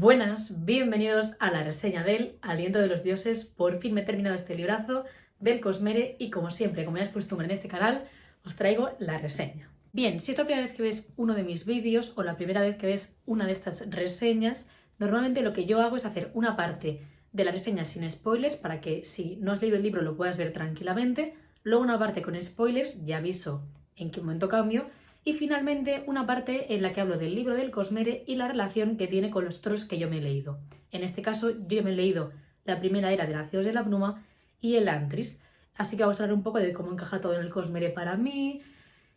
Buenas, bienvenidos a la reseña del Aliento de los Dioses. Por fin me he terminado este librazo del Cosmere y como siempre, como ya es costumbre en este canal, os traigo la reseña. Bien, si es la primera vez que ves uno de mis vídeos o la primera vez que ves una de estas reseñas, normalmente lo que yo hago es hacer una parte de la reseña sin spoilers para que si no has leído el libro lo puedas ver tranquilamente, luego una parte con spoilers, ya aviso en qué momento cambio, y finalmente una parte en la que hablo del libro del Cosmere y la relación que tiene con los otros que yo me he leído. En este caso yo me he leído la primera era de Nacidos de la Bruma y el Antris, así que vamos a hablar un poco de cómo encaja todo en el Cosmere para mí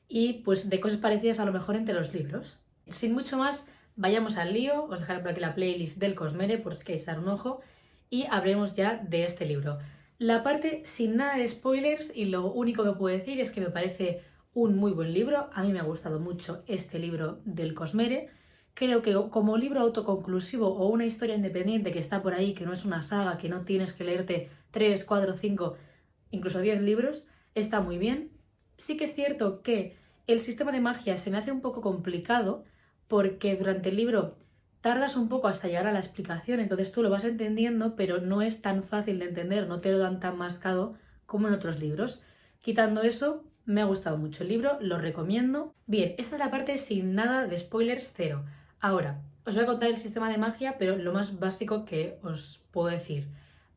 y pues de cosas parecidas a lo mejor entre los libros. Sin mucho más, vayamos al lío, os dejaré por aquí la playlist del Cosmere por si queréis dar un ojo y hablemos ya de este libro. La parte sin nada de spoilers y lo único que puedo decir es que me parece un muy buen libro. A mí me ha gustado mucho este libro del Cosmere. Creo que como libro autoconclusivo o una historia independiente que está por ahí, que no es una saga, que no tienes que leerte 3, 4, 5, incluso 10 libros, está muy bien. Sí que es cierto que el sistema de magia se me hace un poco complicado porque durante el libro tardas un poco hasta llegar a la explicación, entonces tú lo vas entendiendo, pero no es tan fácil de entender, no te lo dan tan mascado como en otros libros. Quitando eso, me ha gustado mucho el libro, lo recomiendo. Bien, esta es la parte sin nada de spoilers, cero. Ahora, os voy a contar el sistema de magia, pero lo más básico que os puedo decir.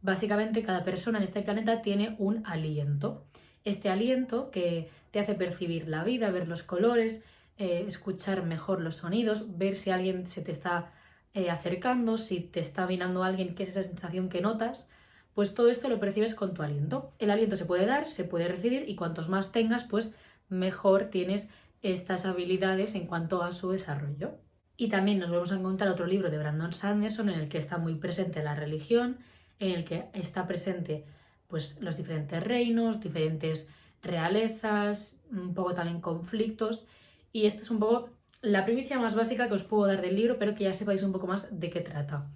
Básicamente, cada persona en este planeta tiene un aliento. Este aliento que te hace percibir la vida, ver los colores, escuchar mejor los sonidos, ver si alguien se te está acercando, si te está mirando alguien, qué es esa sensación que notas. Pues todo esto lo percibes con tu aliento. El aliento se puede dar, se puede recibir y cuantos más tengas, pues mejor tienes estas habilidades en cuanto a su desarrollo. Y también nos vamos a encontrar otro libro de Brandon Sanderson en el que está muy presente la religión, en el que está presente pues los diferentes reinos, diferentes realezas, un poco también conflictos. Y esta es un poco la primicia más básica que os puedo dar del libro, pero que ya sepáis un poco más de qué trata.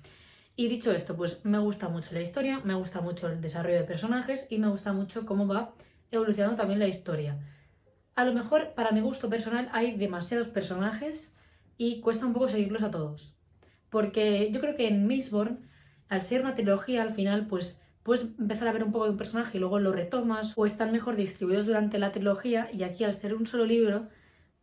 Y dicho esto, pues me gusta mucho la historia, me gusta mucho el desarrollo de personajes y me gusta mucho cómo va evolucionando también la historia. A lo mejor, para mi gusto personal, hay demasiados personajes y cuesta un poco seguirlos a todos. Porque yo creo que en Mistborn, al ser una trilogía, al final, pues puedes empezar a ver un poco de un personaje y luego lo retomas o están mejor distribuidos durante la trilogía y aquí al ser un solo libro,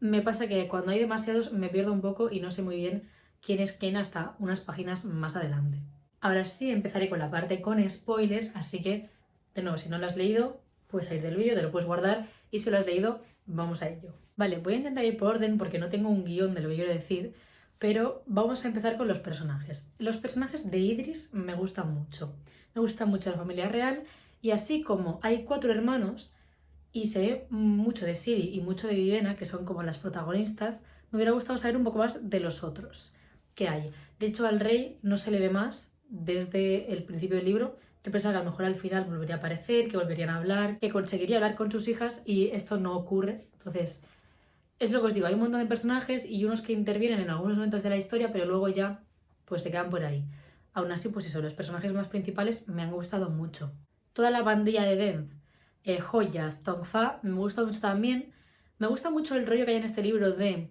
me pasa que cuando hay demasiados me pierdo un poco y no sé muy bien quién es quién hasta unas páginas más adelante. Ahora sí, empezaré con la parte con spoilers, así que, de nuevo, si no lo has leído, puedes salir del vídeo, te lo puedes guardar y si lo has leído, vamos a ello. Vale, voy a intentar ir por orden porque no tengo un guión de lo que quiero decir, pero vamos a empezar con los personajes. Los personajes de Idris me gustan mucho. Me gusta mucho la familia real y así como hay 4 hermanos y se ve mucho de Ciri y mucho de Viviana, que son como las protagonistas, me hubiera gustado saber un poco más de los otros que hay. De hecho, al rey no se le ve más desde el principio del libro. Yo pensaba que a lo mejor al final volvería a aparecer, que volverían a hablar, que conseguiría hablar con sus hijas y esto no ocurre. Entonces, es lo que os digo, hay un montón de personajes y unos que intervienen en algunos momentos de la historia, pero luego ya pues se quedan por ahí. Aún así, pues eso, los personajes más principales me han gustado mucho. Toda la bandilla de Denz, Joyas, Tongfa, me gusta mucho también. Me gusta mucho el rollo que hay en este libro de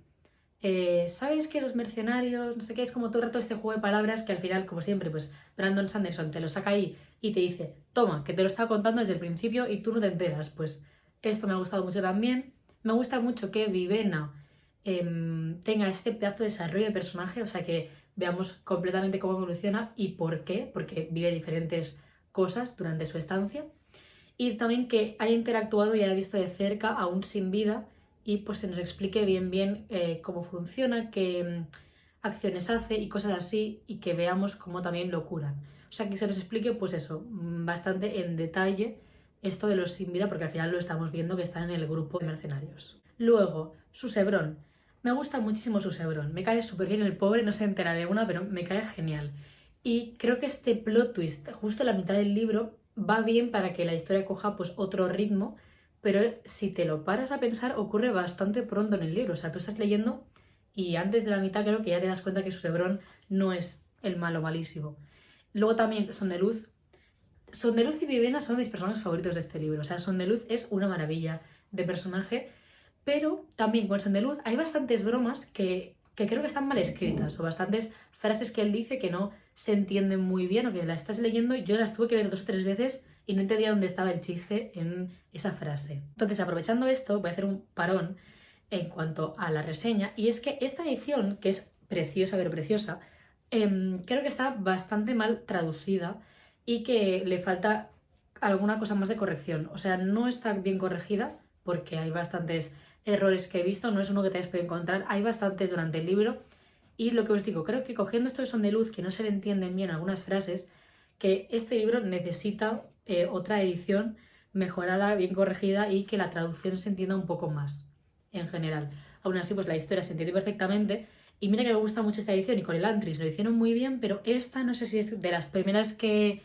¿sabes que los mercenarios, no sé qué, es como todo el rato este juego de palabras que al final, como siempre, pues Brandon Sanderson te lo saca ahí y te dice, toma, que te lo estaba contando desde el principio y tú no te enteras? Pues esto me ha gustado mucho también. Me gusta mucho que Vivena tenga este pedazo de desarrollo de personaje, o sea que veamos completamente cómo evoluciona y por qué, porque vive diferentes cosas durante su estancia. Y también que haya interactuado y haya visto de cerca aún sin vida y pues se nos explique bien cómo funciona, qué acciones hace y cosas así y que veamos cómo también lo curan. O sea, que se nos explique pues eso, bastante en detalle esto de los sin vida porque al final lo estamos viendo que están en el grupo de mercenarios. Luego, Susebron. Me gusta muchísimo Susebron. Me cae súper bien el pobre, no se entera de una, pero me cae genial. Y creo que este plot twist, justo en la mitad del libro, va bien para que la historia coja pues otro ritmo, pero si te lo paras a pensar ocurre bastante pronto en el libro, o sea, tú estás leyendo y antes de la mitad creo que ya te das cuenta que Susebron no es el malo malísimo. Luego también Sondeluz y Vivena son mis personajes favoritos de este libro, o sea, Sondeluz es una maravilla de personaje, pero también con Sondeluz hay bastantes bromas que creo que están mal escritas o bastantes frases que él dice que no se entienden muy bien o que las estás leyendo, yo las tuve que leer 2 o 3 veces y no entendía dónde estaba el chiste en esa frase. Entonces, aprovechando esto, voy a hacer un parón en cuanto a la reseña, y es que esta edición, que es preciosa, pero preciosa, creo que está bastante mal traducida y que le falta alguna cosa más de corrección. O sea, no está bien corregida porque hay bastantes errores que he visto, no es uno que te hayas podido encontrar, hay bastantes durante el libro. Y lo que os digo, creo que cogiendo estos son de luz, que no se le entienden bien algunas frases, que este libro necesita otra edición mejorada, bien corregida y que la traducción se entienda un poco más en general. Aún así, pues la historia se entiende perfectamente. Y mira que me gusta mucho esta edición y con el Antris lo hicieron muy bien, pero esta no sé si es de las primeras que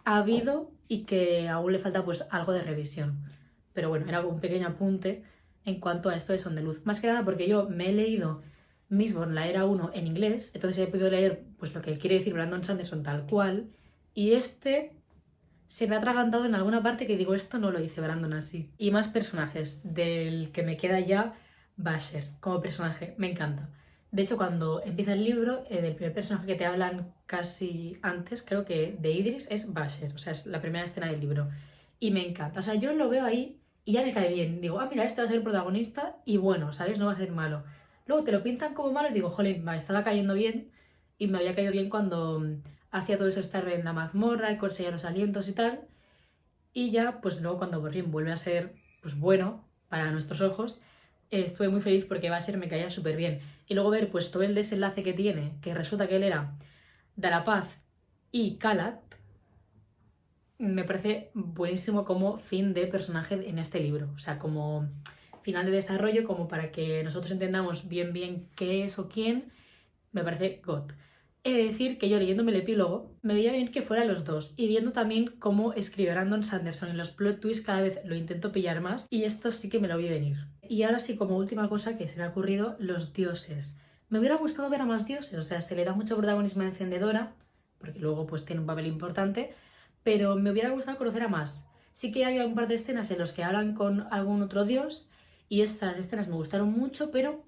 ha habido y que aún le falta pues algo de revisión. Pero bueno, era un pequeño apunte en cuanto a esto de Son de Luz. Más que nada porque yo me he leído Mistborn, la era 1 en inglés, entonces he podido leer pues lo que quiere decir Brandon Sanderson tal cual, y este se me ha atragantado en alguna parte que digo, esto no lo dice Brandon así. Y más personajes, del que me queda ya Basher como personaje, me encanta. De hecho, cuando empieza el libro, del primer personaje que te hablan casi antes, creo que de Idris, es Basher, o sea, es la primera escena del libro. Y me encanta, o sea, yo lo veo ahí y ya me cae bien. Digo, mira, este va a ser el protagonista y bueno, ¿sabes? No va a ser malo. Luego te lo pintan como malo y digo, jolín, me estaba cayendo bien y me había caído bien cuando hacía todo eso, estar en la mazmorra y conseguía los alientos y tal. Y ya, pues luego cuando por fin vuelve a ser pues bueno para nuestros ojos, estuve muy feliz porque Basher me caía súper bien. Y luego ver pues todo el desenlace que tiene, que resulta que él era Dalapaz y Calat, me parece buenísimo como fin de personaje en este libro. O sea, como final de desarrollo, como para que nosotros entendamos bien qué es o quién, me parece God. He de decir que yo leyéndome el epílogo me veía bien que fueran los dos y viendo también cómo escribe Brandon Sanderson en los plot twists cada vez lo intento pillar más y esto sí que me lo vi venir. Y ahora sí, como última cosa que se me ha ocurrido, los dioses. Me hubiera gustado ver a más dioses, o sea, se le da mucho protagonismo a Encendedora, porque luego pues tiene un papel importante, pero me hubiera gustado conocer a más. Sí que hay un par de escenas en las que hablan con algún otro dios y estas escenas me gustaron mucho, pero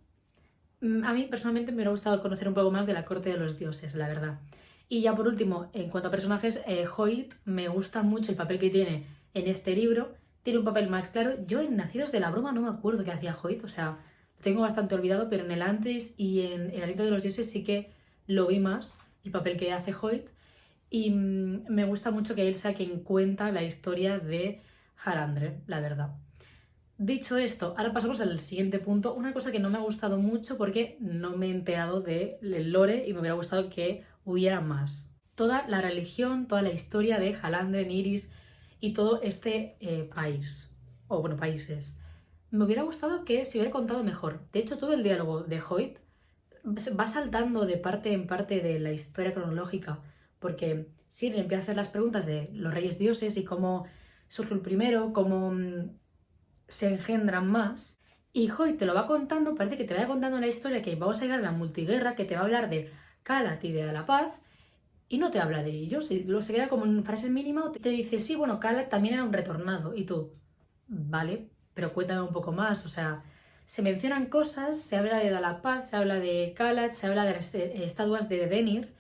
a mí personalmente me hubiera gustado conocer un poco más de la corte de los dioses, la verdad. Y ya por último, en cuanto a personajes, Hoyt me gusta mucho el papel que tiene en este libro. Tiene un papel más claro. Yo en Nacidos de la Broma no me acuerdo qué hacía Hoyt, o sea, lo tengo bastante olvidado, pero en el Antris y en El Aliento de los Dioses sí que lo vi más, el papel que hace Hoyt. Y me gusta mucho que él sea quien cuenta la historia de Halandre, la verdad. Dicho esto, ahora pasamos al siguiente punto. Una cosa que no me ha gustado mucho porque no me he enterado del lore y me hubiera gustado que hubiera más. Toda la religión, toda la historia de Halandren, Iris y todo este país, o bueno, países. Me hubiera gustado que se hubiera contado mejor. De hecho, todo el diálogo de Hoyt va saltando de parte en parte de la historia cronológica, porque Cyril empieza a hacer las preguntas de los reyes dioses y cómo surgió el primero, cómo se engendran más. Y Hoy te lo va contando, parece que te vaya contando la historia que vamos a llegar a la multiguerra, que te va a hablar de Calat y de la paz, y no te habla de ellos, y luego se queda como en frases mínimas, te dice, sí, bueno, Calat también era un retornado, y tú, vale, pero cuéntame un poco más, o sea, se mencionan cosas, se habla de Dalapaz, se habla de Calat, se habla de las estatuas de Denir,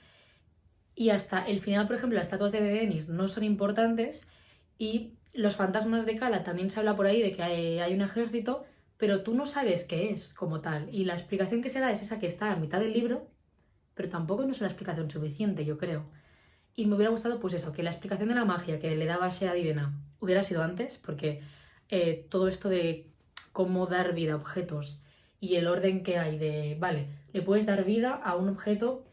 y hasta el final, por ejemplo, las estatuas de Denir no son importantes, y los fantasmas de Kala también se habla por ahí de que hay un ejército, pero tú no sabes qué es como tal. Y la explicación que se da es esa que está a mitad del libro, pero tampoco no es una explicación suficiente, yo creo. Y me hubiera gustado, pues eso, que la explicación de la magia que le daba Shea Divina hubiera sido antes, porque todo esto de cómo dar vida a objetos y el orden que hay de, vale, le puedes dar vida a un objeto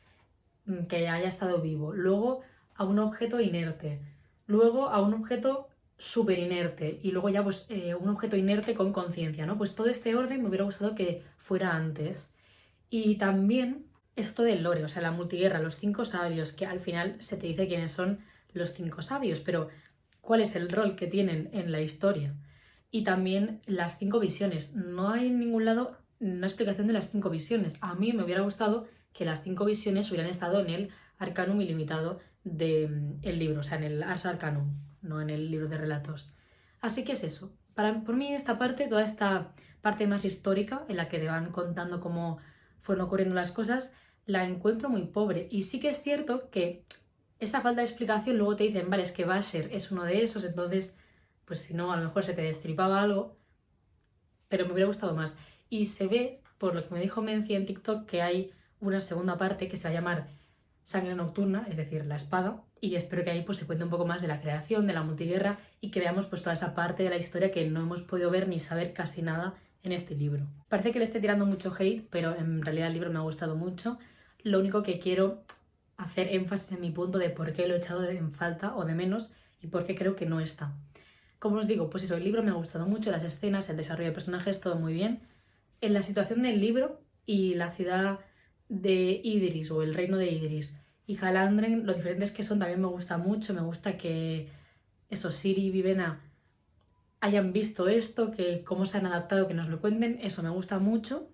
que haya estado vivo, luego a un objeto inerte, luego a un objeto súper inerte y luego ya pues un objeto inerte con conciencia, ¿no? Pues todo este orden me hubiera gustado que fuera antes. Y también esto del lore, o sea, la multiguerra, los 5 sabios, que al final se te dice quiénes son los 5 sabios, pero ¿cuál es el rol que tienen en la historia? Y también las 5 visiones. No hay en ningún lado una explicación de las 5 visiones. A mí me hubiera gustado que las 5 visiones hubieran estado en el Arcanum ilimitado del libro, o sea, en el Ars Arcanum, no en el libro de relatos. Así que es eso. Por mí esta parte, toda esta parte más histórica en la que te van contando cómo fueron ocurriendo las cosas, la encuentro muy pobre. Y sí que es cierto que esa falta de explicación luego te dicen, vale, es que Basher es uno de esos, entonces, pues si no, a lo mejor se te destripaba algo, pero me hubiera gustado más. Y se ve, por lo que me dijo Menci en TikTok, que hay una segunda parte que se va a llamar Sangre Nocturna, es decir, la espada, y espero que ahí pues se cuente un poco más de la creación, de la multiguerra, y que veamos pues toda esa parte de la historia que no hemos podido ver ni saber casi nada en este libro. Parece que le esté tirando mucho hate, pero en realidad el libro me ha gustado mucho. Lo único que quiero hacer énfasis en mi punto de por qué lo he echado en falta o de menos y por qué creo que no está. Como os digo, pues eso, el libro me ha gustado mucho, las escenas, el desarrollo de personajes, todo muy bien. En la situación del libro y la ciudad de Idris o el reino de Idris y Halandren, lo diferentes que son también me gusta mucho, me gusta que eso, Ciri y Vivena hayan visto esto, que cómo se han adaptado, que nos lo cuenten, eso me gusta mucho.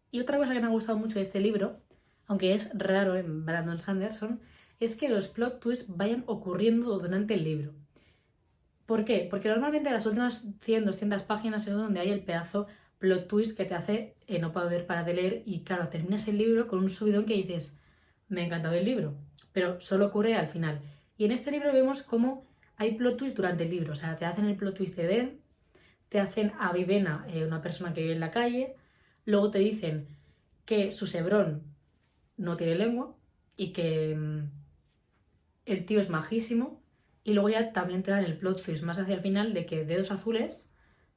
Y otra cosa que me ha gustado mucho de este libro, aunque es raro en Brandon Sanderson, es que los plot twists vayan ocurriendo durante el libro. ¿Por qué? Porque normalmente las últimas 100, 200 páginas es donde hay el pedazo plot twist que te hace no poder parar de leer y claro, terminas el libro con un subidón que dices, me ha encantado el libro, pero solo ocurre al final. Y en este libro vemos cómo hay plot twist durante el libro, o sea, te hacen el plot twist de Ben, te hacen a Vivena, una persona que vive en la calle, luego te dicen que su Sebrón no tiene lengua y que el tío es majísimo. Y luego ya también te dan el plot twist más hacia el final de que Dedos Azules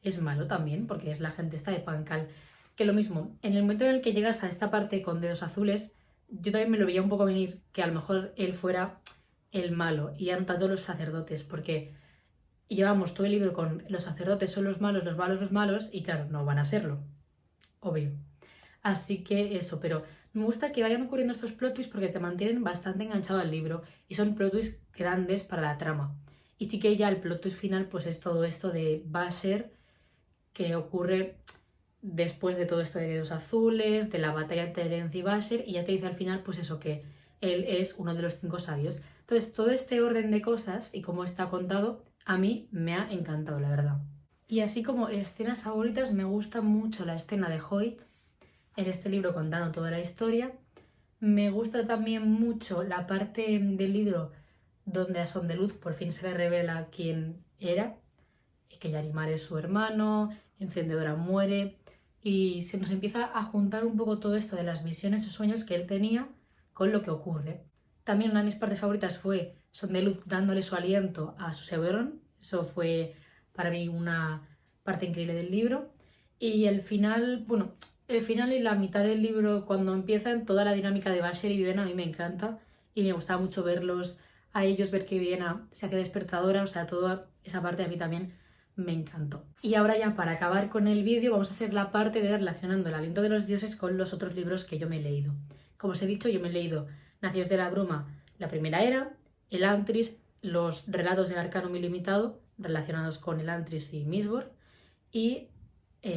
es malo también, porque es la gente esta de Pancal. Que lo mismo, en el momento en el que llegas a esta parte con Dedos Azules, yo también me lo veía un poco venir, que a lo mejor él fuera el malo, y han tanto los sacerdotes, porque llevamos todo el libro con los sacerdotes son los malos, los malos, los malos, y claro, no van a serlo, obvio. Así que eso, pero me gusta que vayan ocurriendo estos plot twists porque te mantienen bastante enganchado al libro y son plot twists grandes para la trama. Y sí que ya el plot twist final pues es todo esto de Basher que ocurre después de todo esto de Dedos Azules, de la batalla entre Denz y Basher y ya te dice al final pues eso que él es uno de los 5 sabios. Entonces todo este orden de cosas y cómo está contado a mí me ha encantado la verdad. Y así como escenas favoritas me gusta mucho la escena de Hoyt en este libro contando toda la historia. Me gusta también mucho la parte del libro donde a Sondeluz por fin se le revela quién era, que Yarimar es su hermano, Encendedora muere y se nos empieza a juntar un poco todo esto de las visiones y sueños que él tenía con lo que ocurre. También una de mis partes favoritas fue Sondeluz dándole su aliento a su Severón, eso fue para mí una parte increíble del libro. Y el final, bueno, el final y la mitad del libro, cuando empiezan, toda la dinámica de Basher y Vivena a mí me encanta y me gustaba mucho verlos a ellos, ver que Vivena se hace despertadora, o sea, toda esa parte a mí también me encantó. Y ahora ya para acabar con el vídeo vamos a hacer la parte de relacionando el aliento de los dioses con los otros libros que yo me he leído. Como os he dicho, yo me he leído Nacidos de la Bruma, la primera era, el Antris, los relatos del Arcanum Ilimitado relacionados con el Antris y Mistborn y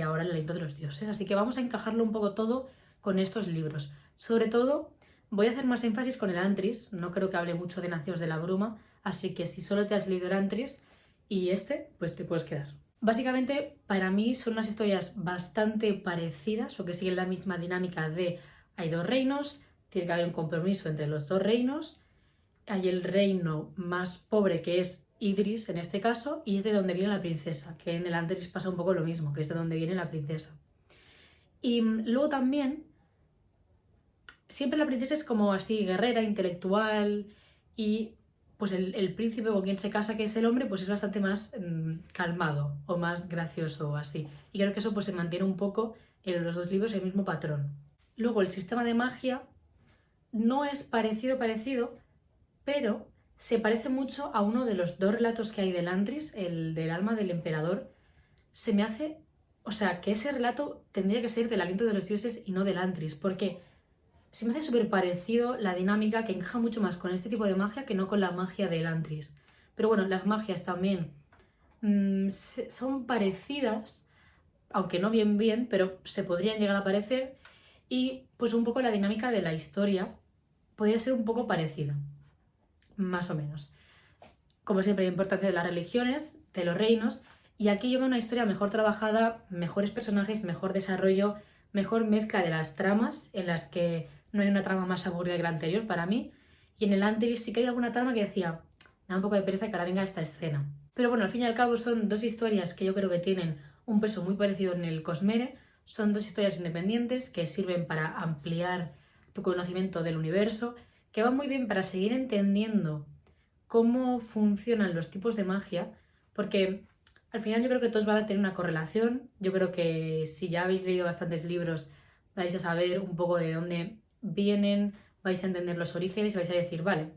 ahora el aliento de los dioses. Así que vamos a encajarlo un poco todo con estos libros. Sobre todo voy a hacer más énfasis con el Antris, no creo que hable mucho de Nacidos de la Bruma, así que si solo te has leído el Antris y este, pues te puedes quedar. Básicamente, para mí son unas historias bastante parecidas o que siguen la misma dinámica de hay 2 reinos, tiene que haber un compromiso entre los 2 reinos, hay el reino más pobre que es Idris en este caso, y es de donde viene la princesa, que en el Antris pasa un poco lo mismo, que es de donde viene la princesa. Y luego también, siempre la princesa es como así, guerrera, intelectual, y pues el príncipe con quien se casa, que es el hombre, pues es bastante más calmado o más gracioso o así. Y creo que eso pues se mantiene un poco en los 2 libros el mismo patrón. Luego el sistema de magia no es parecido, pero se parece mucho a uno de los 2 relatos que hay del Antris, el del alma del emperador. Se me hace, o sea, que ese relato tendría que ser del aliento de los dioses y no del Antris, porque se me hace súper parecido la dinámica que encaja mucho más con este tipo de magia que no con la magia del Antris. Pero bueno, las magias también son parecidas, aunque no bien, pero se podrían llegar a parecer y pues un poco la dinámica de la historia podría ser un poco parecida. Más o menos. Como siempre, la importancia de las religiones, de los reinos, y aquí yo veo una historia mejor trabajada, mejores personajes, mejor desarrollo, mejor mezcla de las tramas en las que no hay una trama más aburrida que la anterior para mí. Y en el Antris sí que hay alguna trama que decía, me da un poco de pereza que ahora venga esta escena. Pero bueno, al fin y al cabo son dos historias que yo creo que tienen un peso muy parecido en el Cosmere. Son dos historias independientes que sirven para ampliar tu conocimiento del universo, que van muy bien para seguir entendiendo cómo funcionan los tipos de magia, porque al final yo creo que todos van a tener una correlación. Yo creo que si ya habéis leído bastantes libros vais a saber un poco de dónde vienen, vais a entender los orígenes y vais a decir, vale,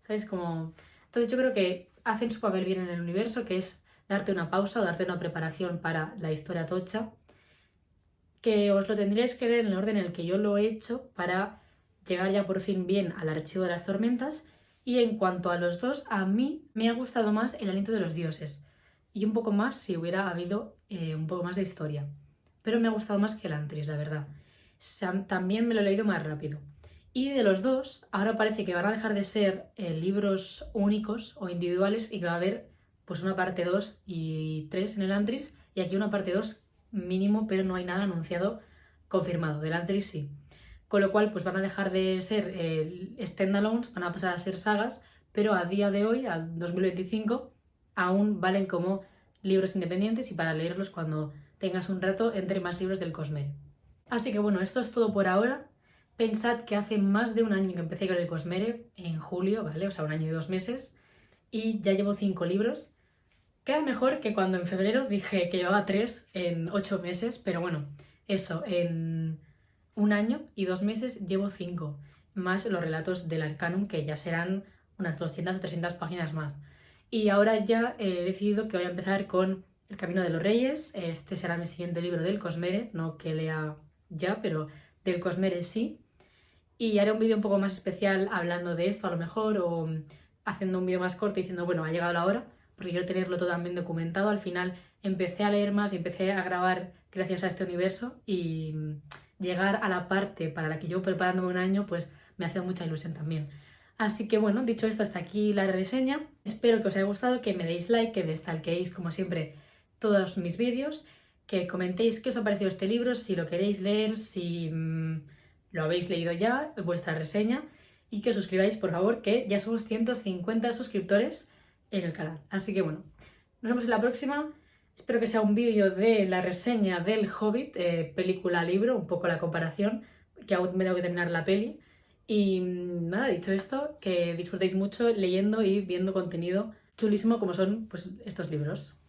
¿sabes? Como... Entonces yo creo que hacen su papel bien en el universo, que es darte una pausa o darte una preparación para la historia tocha, que os lo tendríais que leer en el orden en el que yo lo he hecho para llegar ya por fin bien al Archivo de las Tormentas. Y en cuanto a los dos, a mí me ha gustado más El Aliento de los Dioses y un poco más si hubiera habido un poco más de historia, pero me ha gustado más que el Antris, la verdad. También me lo he leído más rápido. Y de los dos, ahora parece que van a dejar de ser libros únicos o individuales y que va a haber pues una parte 2 y 3 en el Antris y aquí una parte 2 mínimo, pero no hay nada anunciado confirmado. Del Antris sí. Con lo cual pues van a dejar de ser standalones, van a pasar a ser sagas, pero a día de hoy, al 2025, aún valen como libros independientes y para leerlos cuando tengas un rato entre más libros del Cosmere. Así que bueno, esto es todo por ahora. Pensad que hace más de un año que empecé con el Cosmere, en julio, ¿vale? O sea, un año y 2 meses, y ya llevo 5 libros. Queda mejor que cuando en febrero dije que llevaba 3 en 8 meses, pero bueno, eso, en un año y 2 meses llevo 5, más los relatos del Arcanum, que ya serán unas 200 o 300 páginas más. Y ahora ya he decidido que voy a empezar con El Camino de los Reyes. Este será mi siguiente libro del Cosmere, no que lea ya, pero del Cosmere sí. Y haré un vídeo un poco más especial hablando de esto a lo mejor, o haciendo un vídeo más corto diciendo, bueno, ha llegado la hora, porque quiero tenerlo todo también documentado. Al final empecé a leer más y empecé a grabar gracias a este universo y llegar a la parte para la que llevo preparándome un año, pues me hace mucha ilusión también. Así que bueno, dicho esto, hasta aquí la reseña. Espero que os haya gustado, que me deis like, que me stalkeéis como siempre todos mis vídeos, que comentéis qué os ha parecido este libro, si lo queréis leer, si lo habéis leído ya, vuestra reseña, y que os suscribáis, por favor, que ya somos 150 suscriptores en el canal. Así que bueno, nos vemos en la próxima. Espero que sea un vídeo de la reseña del Hobbit, película-libro, un poco la comparación, que aún me tengo que terminar la peli. Y nada, dicho esto, que disfrutéis mucho leyendo y viendo contenido chulísimo como son pues, estos libros.